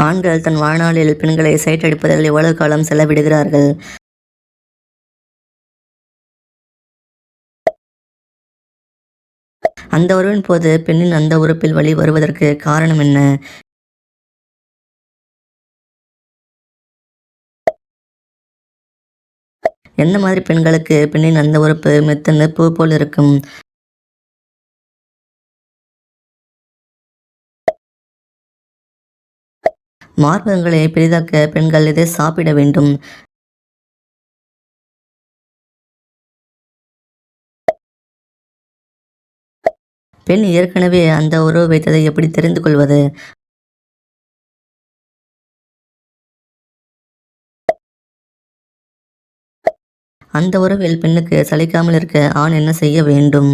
ஆண்கள் தன் வாழ்நாளில் பெண்களை சைட்டடிப்பதில் எவ்வளவு காலம் செலவிடுகிறார்கள்? அந்த உறவின் போது பெண்ணின் அந்த உறுப்பில் வலி வருவதற்கு காரணம் என்ன? எந்த மாதிரி பெண்களுக்கு பெண்ணின் அந்த உறுப்பு மெத்துன்னு பூ போல் இருக்கும்? மார்பகங்களை பெரிதாக்க பெண்கள் எதை சாப்பிட வேண்டும்? பெண் ஏற்கனவே அந்த உறவு வைத்ததை எப்படி தெரிந்து கொள்வது? அந்த உறவில் பெண்ணுக்கு சலிக்காமல் இருக்க ஆண் என்ன செய்ய வேண்டும்?